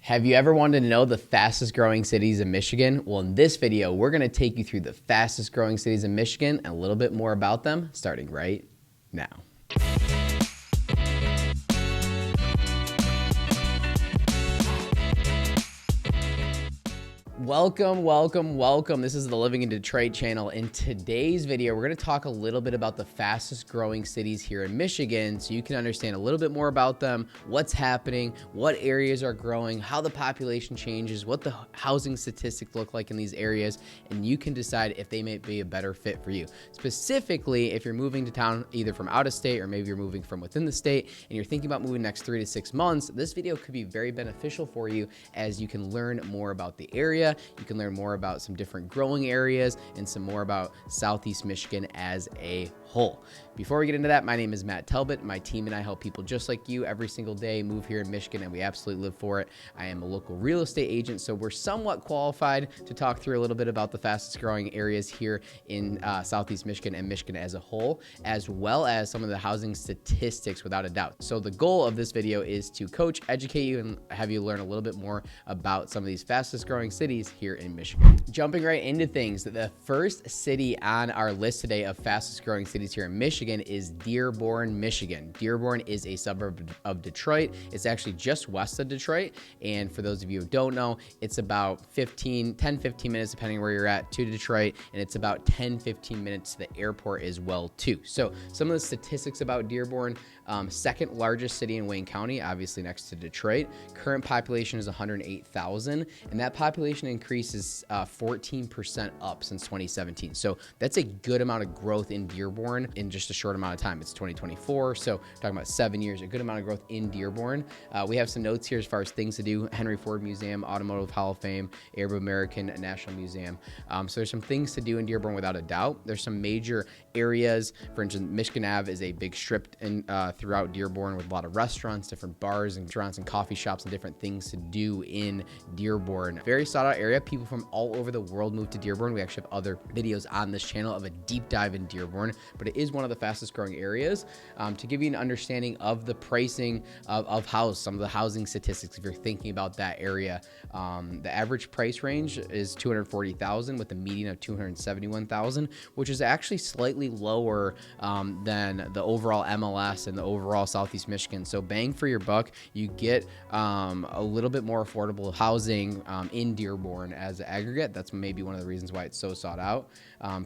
Have you ever wanted to know the fastest growing cities in Michigan? Well, in this video, we're going to take you through the fastest growing cities in Michigan and a little bit more about them starting right now. Welcome. This is the Living in Detroit channel. In today's video, we're going to talk a little bit about the fastest growing cities here in Michigan so you can understand a little bit more about them, what's happening, what areas are growing, how the population changes, what the housing statistics look like in these areas, and you can decide if they may be a better fit for you. Specifically, if you're moving to town either from out of state or maybe you're moving from within the state and you're thinking about moving next 3 to 6 months, this video could be very beneficial for you as you can learn more about the area. You can learn more about some different growing areas and some more about Southeast Michigan as a whole. Before we get into that, my name is Matt Talbot. My team and I help people just like you every single day move here in Michigan, and we absolutely live for it. I am a local real estate agent, so we're somewhat qualified to talk through a little bit about the fastest growing areas here in Southeast Michigan and Michigan as a whole, as well as some of the housing statistics without a doubt. So the goal of this video is to coach, educate you, and have you learn a little bit more about some of these fastest growing cities here in Michigan. Jumping right into things, the first city on our list today of fastest growing cities here in Michigan is Dearborn, Michigan. Dearborn is a suburb of Detroit. It's actually just west of Detroit. And for those of you who don't know, it's about 10, 15 minutes, depending where you're at, to Detroit. And it's about 10, 15 minutes to the airport as well, too. So some of the statistics about Dearborn, second largest city in Wayne County, obviously next to Detroit. Current population is 108,000. And that population increase is 14% up since 2017. So that's a good amount of growth in Dearborn in just a short amount of time. It's 2024, so talking about 7 years, a good amount of growth in Dearborn. We have some notes here as far as things to do: Henry Ford Museum, Automotive Hall of Fame, Arab American National Museum. So there's some things to do in Dearborn without a doubt. There's some major areas. For instance, Michigan Ave is a big strip throughout Dearborn with a lot of restaurants, different bars and restaurants and coffee shops and different things to do in Dearborn. Very sought out area. People from all over the world move to Dearborn. We actually have other videos on this channel of a deep dive in Dearborn, but it is one of the fastest growing areas. To give you an understanding of the pricing of some of the housing statistics, if you're thinking about that area, the average price range is $240,000 with a median of $271,000, which is actually slightly lower than the overall MLS and the overall Southeast Michigan. So bang for your buck, you get a little bit more affordable housing in Dearborn as an aggregate. That's maybe one of the reasons why it's so sought out.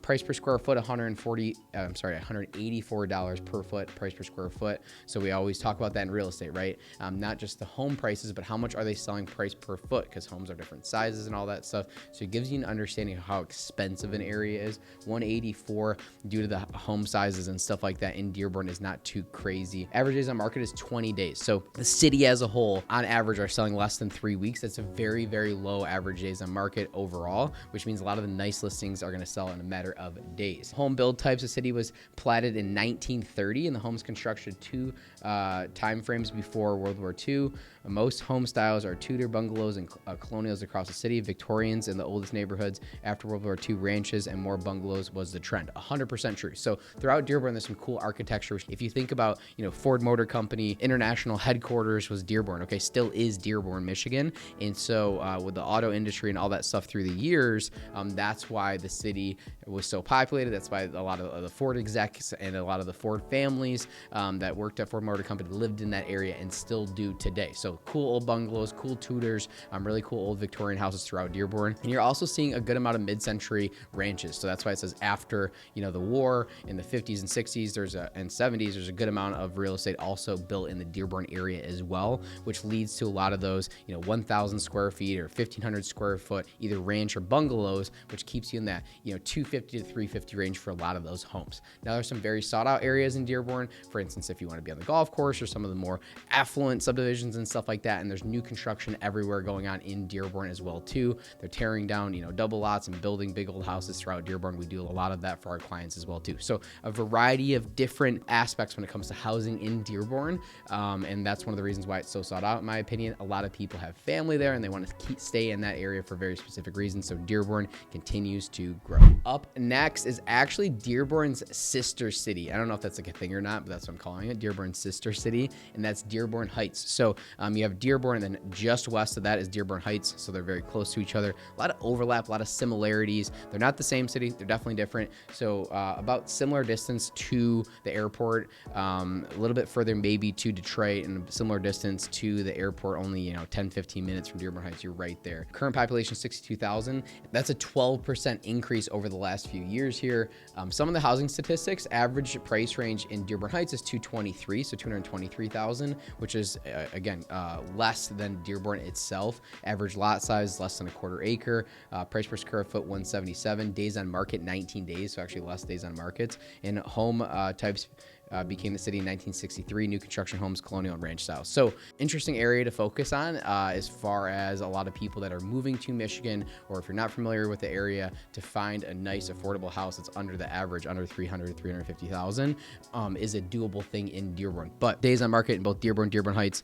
Price per square foot, $184 per foot, price per square foot. So we always talk about that in real estate, right? Not just the home prices, but how much are they selling price per foot, because homes are different sizes and all that stuff. So it gives you an understanding of how expensive an area is. 184 due to the home sizes and stuff like that in Dearborn is not too crazy. Average days on market is 20 days. So the city as a whole, on average, are selling less than 3 weeks. That's a very, very low average days on market overall, which means a lot of the nice listings are going to sell in a matter of days. Home build types: the city was platted in 1930, and the homes constructed two time frames before World War II. Most home styles are Tudor bungalows and colonials across the city. Victorians in the oldest neighborhoods. After World War II, ranches and more bungalows was the trend. 100% true. So throughout Dearborn, there's some cool architecture. If you think about, Ford Motor Company international headquarters was Dearborn. Okay, still is Dearborn, Michigan. And so with the auto industry and all that stuff through the years, that's why the city was so populated. That's why a lot of the Ford execs and a lot of the Ford families that worked at Ford Motor Company lived in that area and still do today. So cool old bungalows, cool Tudors, really cool old Victorian houses throughout Dearborn. And you're also seeing a good amount of mid-century ranches. So that's why it says after, the war in the 50s and 60s, and 70s, there's a good amount of real estate also built in the Dearborn area as well, which leads to a lot of those, 1,000 square feet or 1,500 square foot, either ranch or bungalows, which keeps you in that, 250 to 350 range for a lot of those homes. Now, there's some very sought out areas in Dearborn. For instance, if you want to be on the golf course or some of the more affluent subdivisions and stuff like that, and there's new construction everywhere going on in Dearborn as well too. They're tearing down, double lots and building big old houses throughout Dearborn. We do a lot of that for our clients as well too. So a variety of different aspects when it comes to housing in Dearborn, and that's one of the reasons why it's so sought out, in my opinion. A lot of people have family there and they want to stay in that area for very specific reasons. So Dearborn continues to grow. Up next is actually Dearborn's sister city. I don't know if that's like a thing or not, but that's what I'm calling it, Dearborn's sister city, and that's Dearborn Heights. So You have Dearborn, and then just west of that is Dearborn Heights, so they're very close to each other. A lot of overlap, a lot of similarities. They're not the same city, they're definitely different. So about similar distance to the airport, a little bit further maybe to Detroit, and a similar distance to the airport, only 10-15 minutes from Dearborn Heights. You're right there. Current population 62,000. That's a 12% increase over the last few years here. Some of the housing statistics, average price range in Dearborn Heights is 223, so 223,000, which is again less than Dearborn itself. Average lot size less than a quarter acre. Price per square foot 177. Days on market 19 days, so actually less days on markets. And home types became the city in 1963, new construction homes, colonial and ranch style. So interesting area to focus on as far as a lot of people that are moving to Michigan, or if you're not familiar with the area, to find a nice affordable house that's under the average, under 300, 350,000 is a doable thing in Dearborn. But days on market in both Dearborn, Dearborn Heights,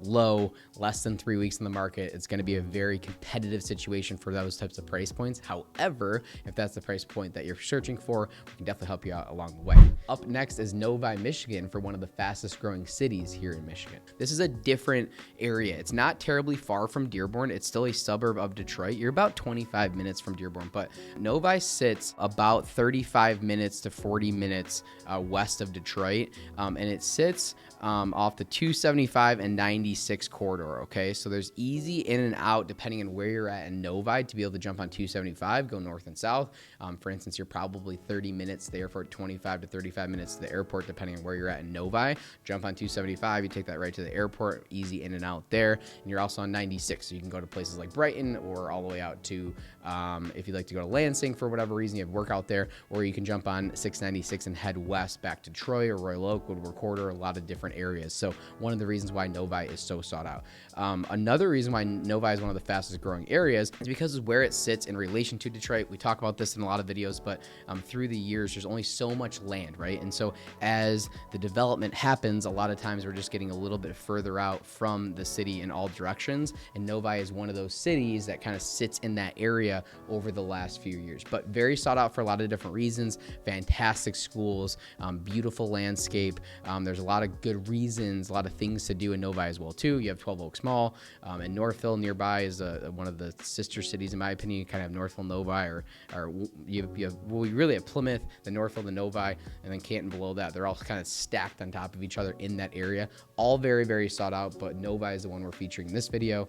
low, less than 3 weeks in the market. It's going to be a very competitive situation for those types of price points. However, if that's the price point that you're searching for, we can definitely help you out along the way. Up next is Novi, Michigan, for one of the fastest growing cities here in Michigan. This is a different area. It's not terribly far from Dearborn. It's still a suburb of Detroit. You're about 25 minutes from Dearborn, but Novi sits about 35 minutes to 40 minutes west of Detroit, and it sits off the 275 and 96 corridor. Okay, so there's easy in and out depending on where you're at in Novi to be able to jump on 275, go north and south. For instance, you're probably 30 minutes there for 25 to 35 minutes to the airport, depending on where you're at in Novi. Jump on 275, you take that right to the airport, easy in and out there. And you're also on 96, so you can go to places like Brighton, or all the way out to, if you'd like to go to Lansing for whatever reason, you have work out there, or you can jump on 696 and head west back to Troy or Royal Oak, Woodward Quarter, a lot of different areas. So one of the reasons why Novi is so sought out. Another reason why Novi is one of the fastest growing areas is because of where it sits in relation to Detroit. We talk about this in a lot of videos, but through the years, there's only so much land, right? And so as the development happens, a lot of times we're just getting a little bit further out from the city in all directions. And Novi is one of those cities that kind of sits in that area over the last few years, but very sought out for a lot of different reasons. Fantastic schools, beautiful landscape. There's a lot of good reasons, a lot of things to do in Novi as well too. You have 12 Oaks Mall, and Northfield nearby is one of the sister cities, in my opinion. You kind of have Northfield, Novi, or you have, well, we really have Plymouth, then Northfield and Novi, and then Canton below that. They're all kind of stacked on top of each other in that area. All very, very sought out, but Novi is the one we're featuring in this video.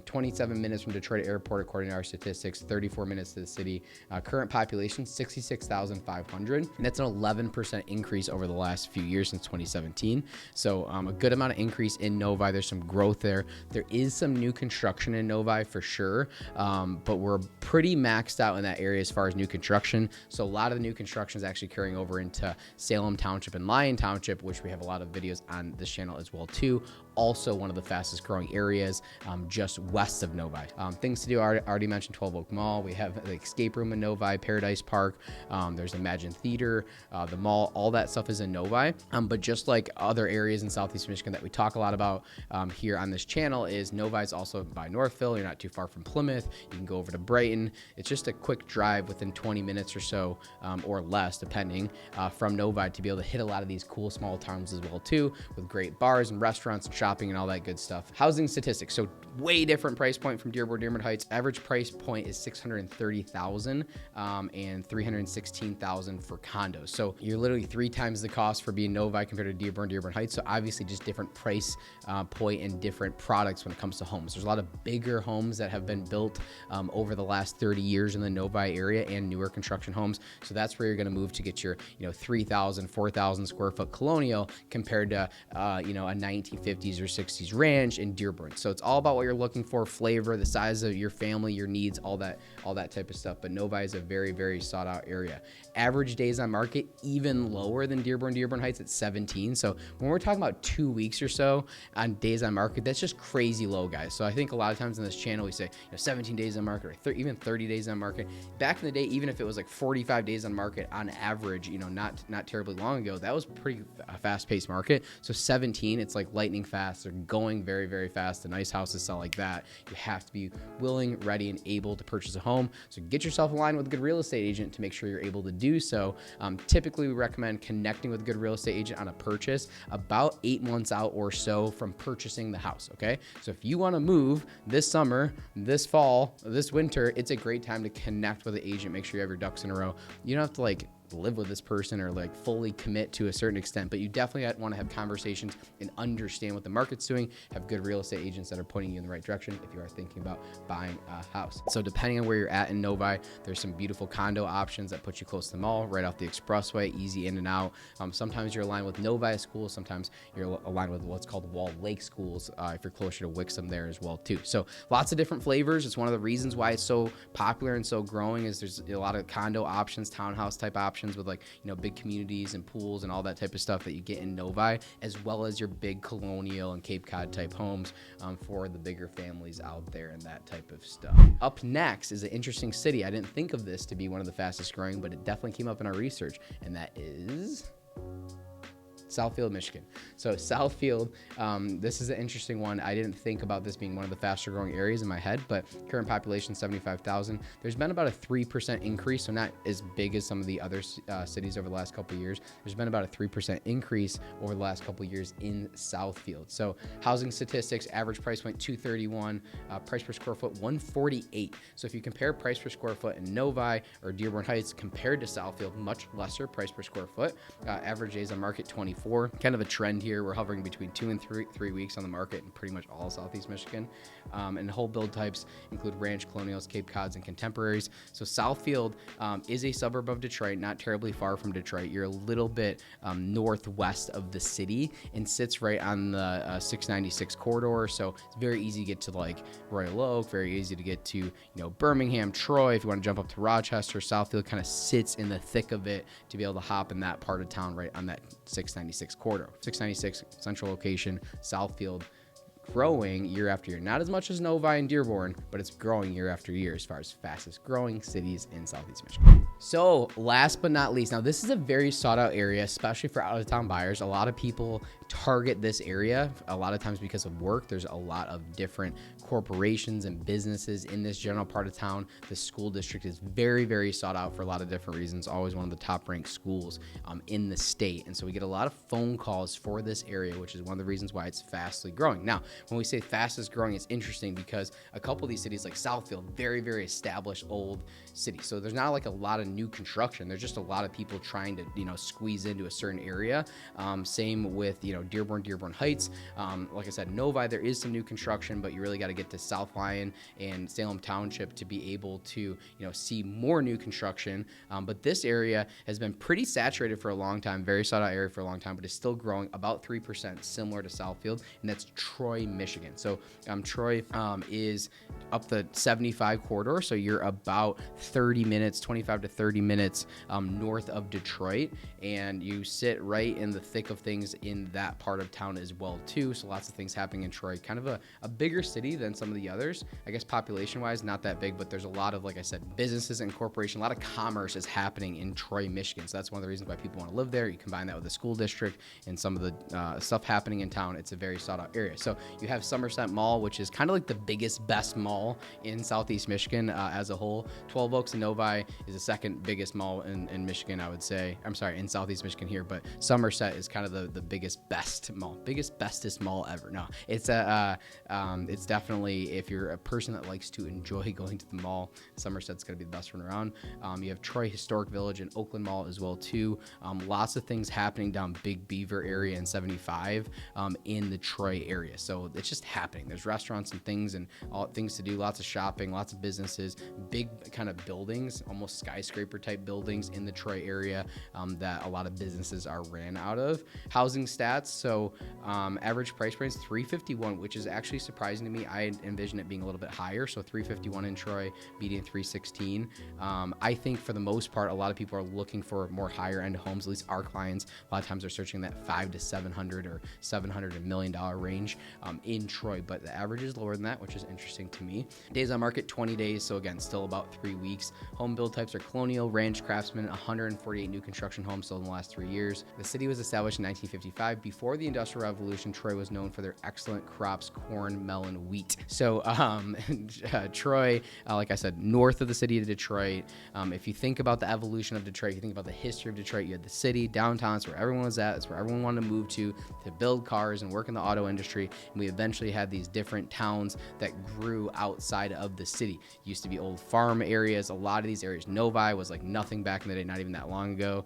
27 minutes from Detroit Airport, according to our statistics, 34 minutes to the city. Current population, 66,500, and that's an 11% increase over the last few years since 2017. So a good amount of increase in Novi. There's some growth there. There is some new construction in Novi for sure, but we're pretty maxed out in that area as far as new construction. So a lot of the new construction is actually carrying over into Salem Township and Lyon Township, which we have a lot of videos on this channel as well too. Also one of the fastest growing areas just west of Novi. Things to do, I already mentioned 12 Oak Mall. We have the escape room in Novi, Paradise Park. There's Imagine Theater, the mall, all that stuff is in Novi. But just like other areas in Southeast Michigan that we talk a lot about here on this channel, is Novi is also by Northfield. You're not too far from Plymouth. You can go over to Brighton. It's just a quick drive within 20 minutes or so, or less, depending, from Novi, to be able to hit a lot of these cool small towns as well too, with great bars and restaurants and shopping and all that good stuff. Housing statistics, so way different price point from Dearborn, Dearborn Heights. Average price point is $630,000 and $316,000 for condos. So you're literally 3 times the cost for being Novi compared to Dearborn, Dearborn Heights. So obviously just different price point and different products when it comes to homes. There's a lot of bigger homes that have been built over the last 30 years in the Novi area, and newer construction homes. So that's where you're going to move to get your 3,000, 4,000 square foot colonial compared to a 1950s or 60s ranch in Dearborn. So it's all about what you're looking for, flavor, the size of your family, your needs, all that type of stuff. But Novi is a very, very sought out area. Average days on market even lower than Dearborn, Dearborn Heights at 17. So when we're talking about 2 weeks or so on days on market, that's just crazy low, guys. So I think a lot of times on this channel we say 17 days on market, or even 30 days on market. Back in the day, even if it was like 45 days on market on average, not terribly long ago, that was pretty fast-paced market. So 17, it's like lightning fast. fast. They're going very, very fast. The nice houses sell like that. You have to be willing, ready, and able to purchase a home. So get yourself aligned with a good real estate agent to make sure you're able to do so. Typically, we recommend connecting with a good real estate agent on a purchase about 8 months out or so from purchasing the house, okay? So if you want to move this summer, this fall, this winter, it's a great time to connect with an agent. Make sure you have your ducks in a row. You don't have to like live with this person or like fully commit to a certain extent, but you definitely want to have conversations and understand what the market's doing. Have good real estate agents that are pointing you in the right direction if you are thinking about buying a house. So depending on where you're at in Novi, there's some beautiful condo options that put you close to the mall, right off the expressway, easy in and out. Sometimes you're aligned with Novi schools, sometimes you're aligned with what's called Wall Lake schools if you're closer to Wixom there as well too. So lots of different flavors. It's one of the reasons why it's so popular and so growing is there's a lot of condo options, townhouse type options with like, big communities and pools and all that type of stuff that you get in Novi, as well as your big colonial and Cape Cod type homes for the bigger families out there and that type of stuff. Up next is an interesting city. I didn't think of this to be one of the fastest growing, but it definitely came up in our research, and that is Southfield, Michigan. So Southfield, this is an interesting one. I didn't think about this being one of the faster growing areas in my head, but current population 75,000. There's been about a 3% increase, so not as big as some of the other cities over the last couple of years. There's been about a 3% increase over the last couple of years in Southfield. So housing statistics, average price point $231, price per square foot $148. So if you compare price per square foot in Novi or Dearborn Heights compared to Southfield, much lesser price per square foot. Average days on market 24. Kind of a trend here. We're hovering between 2 and 3 weeks on the market in pretty much all of Southeast Michigan. And whole build types include ranch, colonials, Cape Cods, and contemporaries. So Southfield is a suburb of Detroit, not terribly far from Detroit. You're a little bit northwest of the city and sits right on the 696 corridor. So it's very easy to get to like Royal Oak, very easy to get to, Birmingham, Troy. If you want to jump up to Rochester, Southfield kind of sits in the thick of it to be able to hop in that part of town right on that 696 corridor. 696 central location, Southfield, growing year after year. Not as much as Novi and Dearborn, but it's growing year after year as far as fastest growing cities in Southeast Michigan. So last but not least, now this is a very sought out area, especially for out of town buyers. A lot of people target this area a lot of times because of work. There's a lot of different corporations and businesses in this general part of town. The school district is very, very sought out for a lot of different reasons. Always one of the top ranked schools in the state. And so we get a lot of phone calls for this area, which is one of the reasons why it's fastly growing. Now, when we say fastest growing, it's interesting because a couple of these cities like Southfield, very, very established old city. So there's not like a lot of new construction. There's just a lot of people trying to, squeeze into a certain area. Same with, Dearborn Heights. Like I said, Novi, there is some new construction, but you really got to get to South Lyon and Salem Township to be able to, see more new construction. But this area has been pretty saturated for a long time, very sought out area for a long time, but it's still growing about 3%, similar to Southfield, and that's Troy, Michigan. So Troy is up the 75 corridor, so you're about 30 minutes, 25 to 30 minutes north of Detroit, and you sit right in the thick of things in that part of town as well too. So lots of things happening in Troy, kind of a bigger city than some of the others. I guess population wise, not that big, but there's a lot of, like I said, businesses and corporation, a lot of commerce is happening in Troy, Michigan. So that's one of the reasons why people want to live there. You combine that with the school district and some of the stuff happening in town. It's a very sought out area. So you have Somerset Mall, which is kind of like the biggest, best mall in Southeast Michigan as a whole. 12 Oaks and Novi is the second biggest mall in Michigan, I would say. I'm sorry, in Southeast Michigan here, but Somerset is kind of the biggest, bestest mall ever. No, it's definitely, if you're a person that likes to enjoy going to the mall, Somerset's going to be the best one around. You have Troy Historic Village and Oakland Mall as well too. Lots of things happening down Big Beaver area and 75 in the Troy area. So it's just happening. There's restaurants and things and all things to do, lots of shopping, lots of businesses, big kind of buildings, almost skyscraper type buildings in the Troy area that a lot of businesses are ran out of. Housing stats, so average price point is $351, which is actually surprising to me. I envision it being a little bit higher, so $351 in Troy, median $316. I think for the most part, a lot of people are looking for more higher end homes. At least our clients, a lot of times are searching that $500 to $700 or $700 $1 million range in Troy, but the average is lower than that, which is interesting to me. me. Days on market, 20 days. So again, still about 3 weeks. Home build types are colonial, ranch, craftsman, 148 new construction homes sold in the last 3 years. The city was established in 1955. Before the Industrial Revolution, Troy was known for their excellent crops, corn, melon, wheat. So Troy, like I said, north of the city of Detroit. If you think about the evolution of Detroit, you think about the history of Detroit, you had the city, downtown, it's where everyone was at, it's where everyone wanted to move to build cars and work in the auto industry. And we eventually had these different towns that grew outside of the city. Used to be old farm areas. A lot of these areas, Novi was like nothing back in the day, not even that long ago.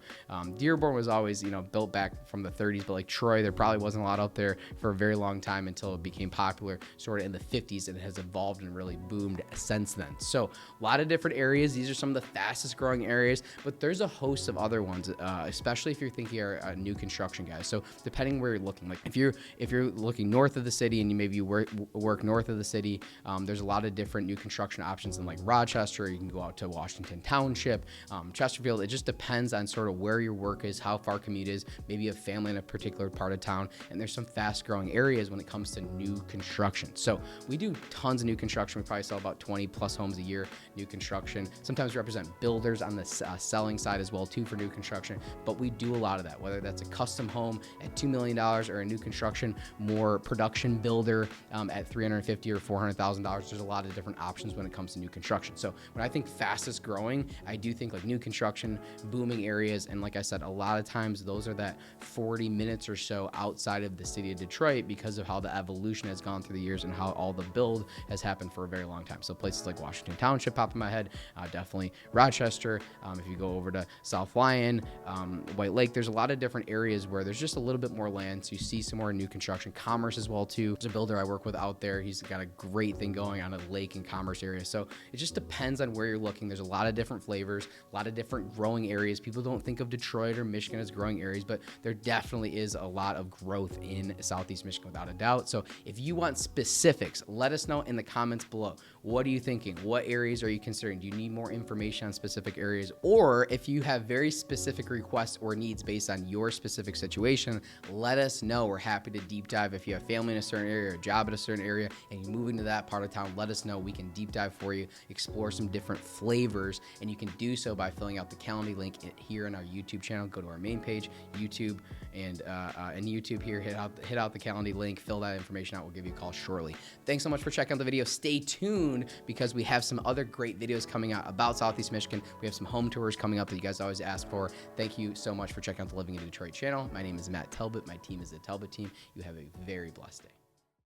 Dearborn was always, built back from the 30s, but like Troy, there probably wasn't a lot up there for a very long time until it became popular sort of in the 50s, and it has evolved and really boomed since then. So a lot of different areas. These are some of the fastest growing areas, but there's a host of other ones, especially if you're thinking are new construction guys. So depending where you're looking, like if you're looking north of the city and you work north of the city, there's a lot of different new construction options in like Rochester. You can go out to Washington Township, Chesterfield. It just depends on sort of where your work is, how far commute is. Maybe you have family in a particular part of town, and there's some fast growing areas when it comes to new construction. So we do tons of new construction. We probably sell about 20 plus homes a year, new construction. Sometimes we represent builders on the selling side as well too for new construction, but we do a lot of that, whether that's a custom home at $2 million or a new construction, more production builder at $350,000 or $400,000. There's a lot of different options when it comes to new construction. So when I think fastest growing, I do think like new construction, booming areas. And like I said, a lot of times those are that 40 minutes or so outside of the city of Detroit because of how the evolution has gone through the years and how all the build has happened for a very long time. So places like Washington Township pop in my head, definitely Rochester. If you go over to South Lyon, White Lake, there's a lot of different areas where there's just a little bit more land. So you see some more new construction, Commerce as well too. There's a builder I work with out there. He's got a great thing going on a lake and Commerce area. So it just depends on where you're looking. There's a lot of different flavors, a lot of different growing areas. People don't think of Detroit or Michigan as growing areas, but there definitely is a lot of growth in Southeast Michigan without a doubt. So if you want specifics, let us know in the comments below. What are you thinking? What areas are you considering? Do you need more information on specific areas? Or if you have very specific requests or needs based on your specific situation, let us know. We're happy to deep dive. If you have family in a certain area or a job in a certain area and you're moving to that part of town, let us know. We can deep dive for you, explore some different flavors, and you can do so by filling out the Calendly link here on our YouTube channel. Go to our main page, YouTube, and YouTube here, hit out the Calendly link, fill that information out. We'll give you a call shortly. Thanks so much for checking out the video. Stay tuned because we have some other great videos coming out about Southeast Michigan. We have some home tours coming up that you guys always ask for. Thank you so much for checking out the Living in Detroit channel. My name is Matt Talbot. My team is the Talbot team. You have a very blessed day.